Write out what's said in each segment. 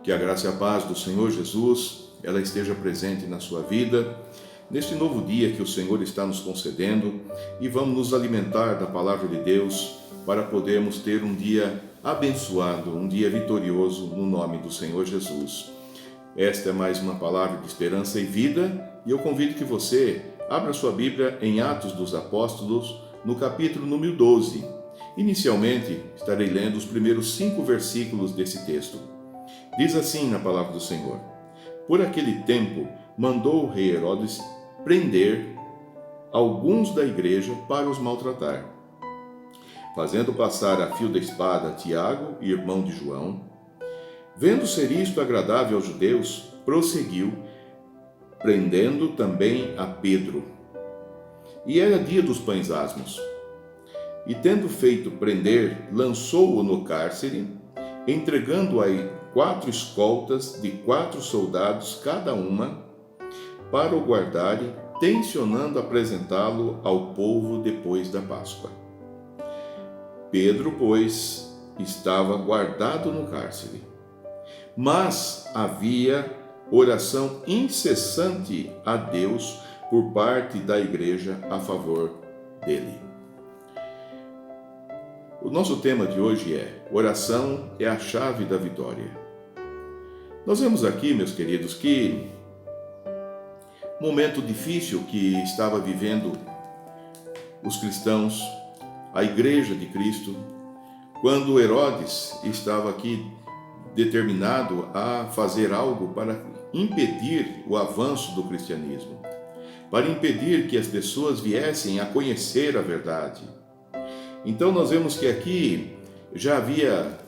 Que a graça e a paz do Senhor Jesus, ela esteja presente na sua vida, neste novo dia que o Senhor está nos concedendo, e vamos nos alimentar da palavra de Deus para podermos ter um dia abençoado, um dia vitorioso no nome do Senhor Jesus. Esta é mais uma palavra de esperança e vida, e eu convido que você abra sua Bíblia em Atos dos Apóstolos, no capítulo número 12. Inicialmente, estarei lendo os primeiros 5 versículos desse texto. Diz assim na palavra do Senhor: Por aquele tempo, mandou o rei Herodes prender alguns da igreja para os maltratar, fazendo passar a fio da espada Tiago, irmão de João. Vendo ser isto agradável aos judeus, prosseguiu, prendendo também a Pedro. E era dia dos pães asmos. E tendo feito prender, lançou-o no cárcere, entregando-o a 4 escoltas de 4 soldados cada uma, para o guardarem, tencionando apresentá-lo ao povo depois da Páscoa. Pedro, pois, estava guardado no cárcere, mas havia oração incessante a Deus por parte da igreja a favor dele. O nosso tema de hoje é: oração é a chave da vitória. Nós vemos aqui, meus queridos, que momento difícil que estava vivendo os cristãos, a igreja de Cristo, quando Herodes estava aqui determinado a fazer algo para impedir o avanço do cristianismo, para impedir que as pessoas viessem a conhecer a verdade. Então nós vemos que aqui já havia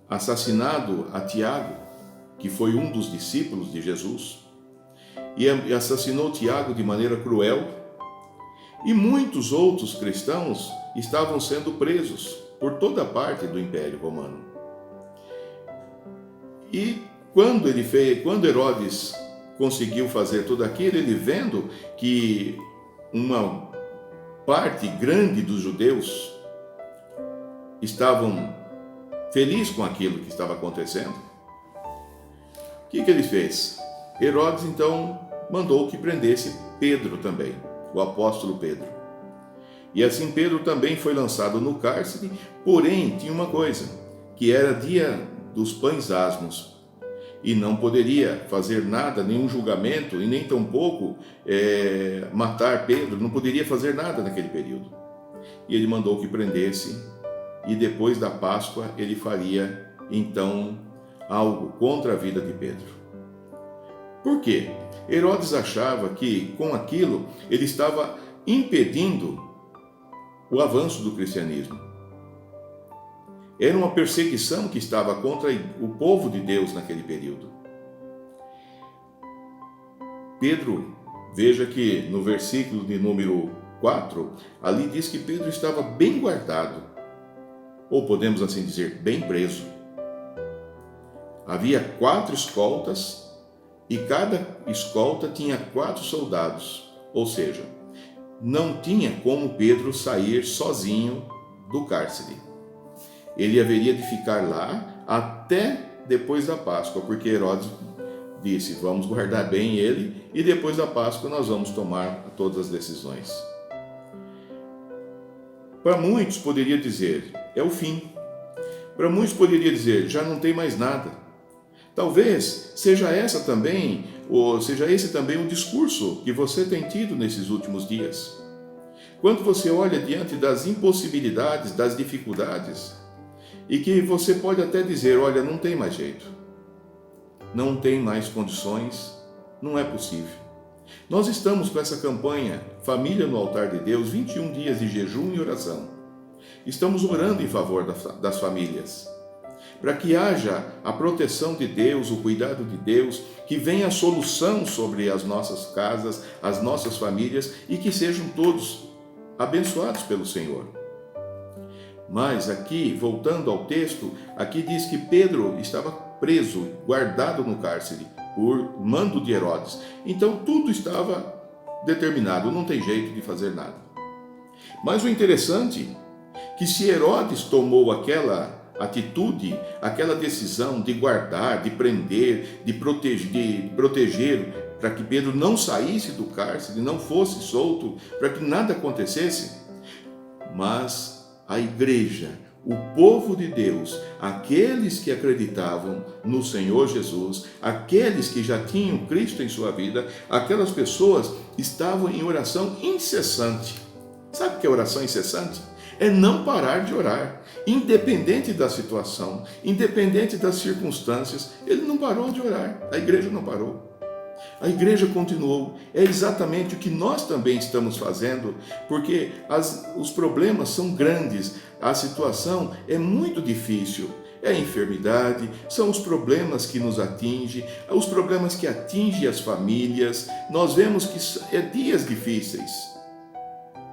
assassinado a Tiago, que foi um dos discípulos de Jesus, e assassinou Tiago de maneira cruel, e muitos outros cristãos estavam sendo presos por toda parte do Império Romano. E quando Herodes conseguiu fazer tudo aquilo, ele vendo que uma parte grande dos judeus estavam felizes com aquilo que estava acontecendo, o que ele fez? Herodes então mandou que prendesse Pedro também, o apóstolo Pedro. E assim Pedro também foi lançado no cárcere, porém tinha uma coisa, que era dia dos pães asmos, e não poderia fazer nada, nenhum julgamento, e nem tampouco matar Pedro, não poderia fazer nada naquele período. E ele mandou que prendesse, e depois da Páscoa ele faria então algo contra a vida de Pedro. Por quê? Herodes achava que com aquilo ele estava impedindo o avanço do cristianismo. Era uma perseguição que estava contra o povo de Deus naquele período. Pedro, veja que no versículo de número 4, ali diz que Pedro estava bem guardado, ou podemos assim dizer, bem preso. Havia 4 escoltas e cada escolta tinha 4 soldados, ou seja, não tinha como Pedro sair sozinho do cárcere. Ele haveria de ficar lá até depois da Páscoa, porque Herodes disse: vamos guardar bem ele e depois da Páscoa nós vamos tomar todas as decisões. Para muitos poderia dizer, é o fim. Para muitos poderia dizer, já não tem mais nada. Talvez seja esse também o discurso que você tem tido nesses últimos dias. Quando você olha diante das impossibilidades, das dificuldades, e que você pode até dizer, olha, não tem mais jeito, não tem mais condições, não é possível. Nós estamos com essa campanha Família no Altar de Deus, 21 dias de jejum e oração. Estamos orando em favor das famílias, para que haja a proteção de Deus, o cuidado de Deus, que venha a solução sobre as nossas casas, as nossas famílias, e que sejam todos abençoados pelo Senhor. Mas aqui, voltando ao texto, aqui diz que Pedro estava preso, guardado no cárcere, por mando de Herodes. Então tudo estava determinado, não tem jeito de fazer nada. Mas o interessante é que se Herodes tomou aquela atitude, aquela decisão de guardar, de prender, de proteger, para que Pedro não saísse do cárcere, não fosse solto, para que nada acontecesse. Mas a igreja, o povo de Deus, aqueles que acreditavam no Senhor Jesus, aqueles que já tinham Cristo em sua vida, aquelas pessoas estavam em oração incessante. Sabe o que é oração incessante? É não parar de orar, independente da situação, independente das circunstâncias. Ele não parou de orar, a igreja não parou. A igreja continuou. É exatamente o que nós também estamos fazendo, porque os problemas são grandes, a situação é muito difícil. É a enfermidade, são os problemas que nos atingem, os problemas que atingem as famílias. Nós vemos que é dias difíceis.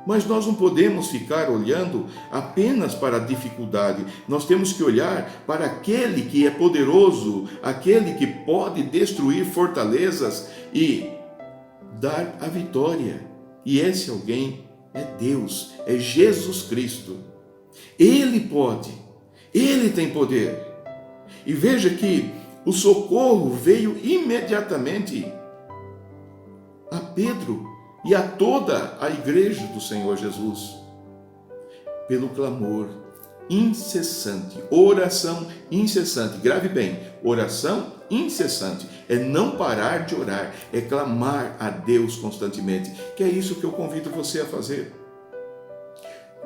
Mas nós não podemos ficar olhando apenas para a dificuldade. Nós temos que olhar para aquele que é poderoso, aquele que pode destruir fortalezas e dar a vitória. E esse alguém é Deus, é Jesus Cristo. Ele pode, Ele tem poder. E veja que o socorro veio imediatamente a Pedro e a toda a igreja do Senhor Jesus, pelo clamor incessante, oração incessante. Grave bem, oração incessante é não parar de orar, é clamar a Deus constantemente, que é isso que eu convido você a fazer.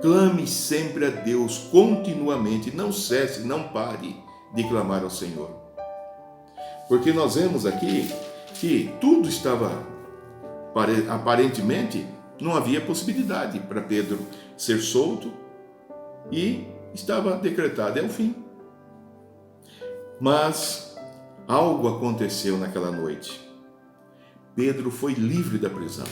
Clame sempre a Deus continuamente, não cesse, não pare de clamar ao Senhor. Porque nós vemos aqui que tudo estava, aparentemente, não havia possibilidade para Pedro ser solto e estava decretado, é o fim. Mas algo aconteceu naquela noite. Pedro foi livre da prisão.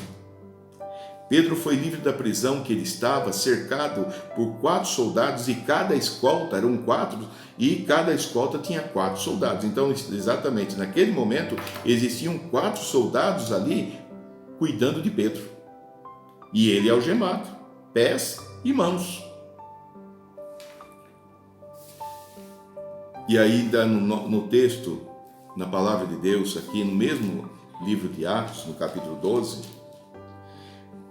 Pedro foi livre da prisão que ele estava, cercado por 4 soldados, e cada escolta, eram 4, e cada escolta tinha 4 soldados. Então, exatamente naquele momento, existiam 4 soldados ali cuidando de Pedro. E ele algemado, pés e mãos. E ainda no texto, na palavra de Deus, aqui no mesmo livro de Atos, no capítulo 12,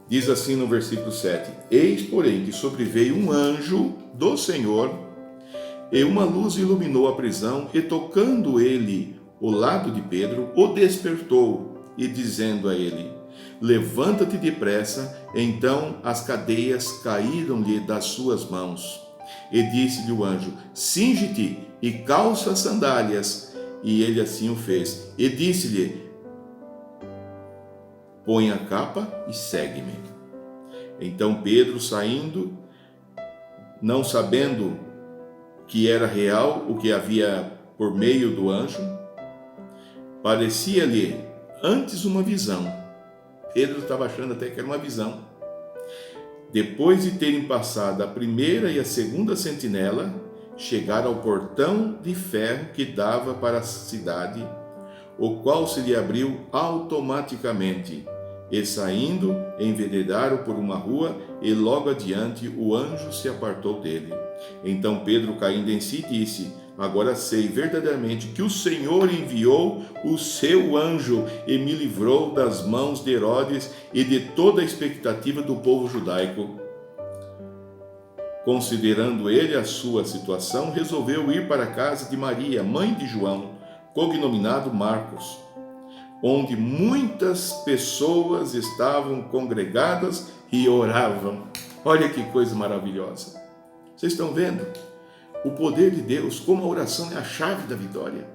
diz assim no versículo 7: Eis, porém, que sobreveio um anjo do Senhor, e uma luz iluminou a prisão, e tocando ele o lado de Pedro, o despertou, e dizendo a ele: Levanta-te depressa. Então as cadeias caíram-lhe das suas mãos. E disse-lhe o anjo: Cinge-te e calça as sandálias. E ele assim o fez. E disse-lhe: Põe a capa e segue-me. Então Pedro, saindo, não sabendo que era real o que havia por meio do anjo, parecia-lhe antes uma visão. Pedro estava achando até que era uma visão. Depois de terem passado a primeira e a segunda sentinela, chegaram ao portão de ferro que dava para a cidade, o qual se lhe abriu automaticamente. E saindo, enveredaram por uma rua, e logo adiante o anjo se apartou dele. Então Pedro, caindo em si, disse: Agora sei verdadeiramente que o Senhor enviou o seu anjo e me livrou das mãos de Herodes e de toda a expectativa do povo judaico. Considerando ele a sua situação, resolveu ir para a casa de Maria, mãe de João, cognominado Marcos, onde muitas pessoas estavam congregadas e oravam. Olha que coisa maravilhosa. Vocês estão vendo? O poder de Deus, como a oração é a chave da vitória.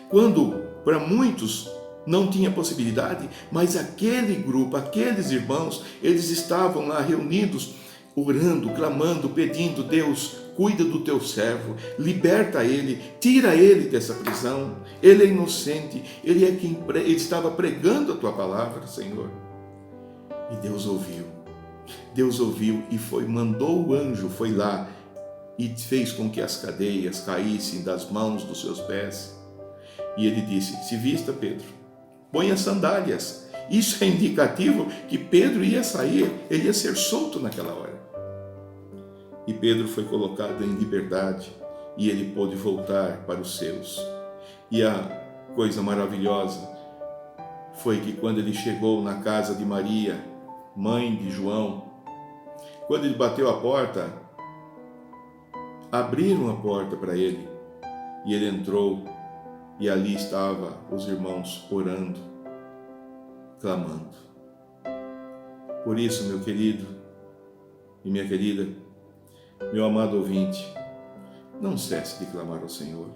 Quando, para muitos, não tinha possibilidade, mas aquele grupo, aqueles irmãos, eles estavam lá reunidos, orando, clamando, pedindo: Deus, cuida do teu servo, liberta ele, tira ele dessa prisão, ele é inocente, ele estava pregando a tua palavra, Senhor. E Deus ouviu e mandou o anjo, foi lá e fez com que as cadeias caíssem das mãos dos seus pés. E ele disse: Se vista, Pedro, põe as sandálias. Isso é indicativo que Pedro ia sair, ele ia ser solto naquela hora. e Pedro foi colocado em liberdade e ele pôde voltar para os seus. E a coisa maravilhosa foi que quando ele chegou na casa de Maria, mãe de João, quando ele bateu a porta, abriram a porta para ele e ele entrou e ali estavam os irmãos orando, clamando. Por isso, meu querido e minha querida, meu amado ouvinte, não cesse de clamar ao Senhor.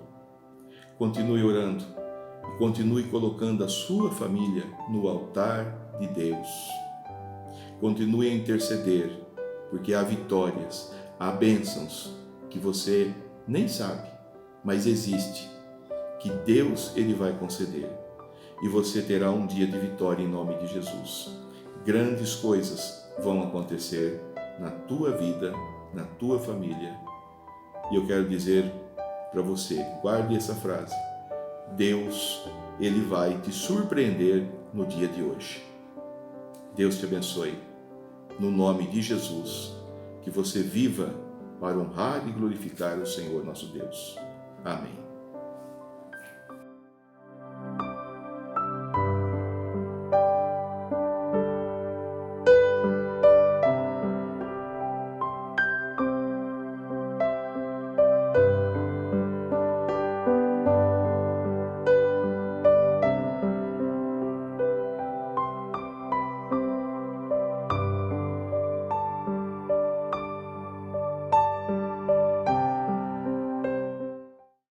Continue orando e continue colocando a sua família no altar de Deus. Continue a interceder, porque há vitórias, há bênçãos que você nem sabe, mas existe, que Deus ele vai conceder. E você terá um dia de vitória em nome de Jesus. Grandes coisas vão acontecer na tua vida, na tua família. E eu quero dizer para você, guarde essa frase: Deus, ele vai te surpreender no dia de hoje. Deus te abençoe. No nome de Jesus, que você viva para honrar e glorificar o Senhor nosso Deus. Amém.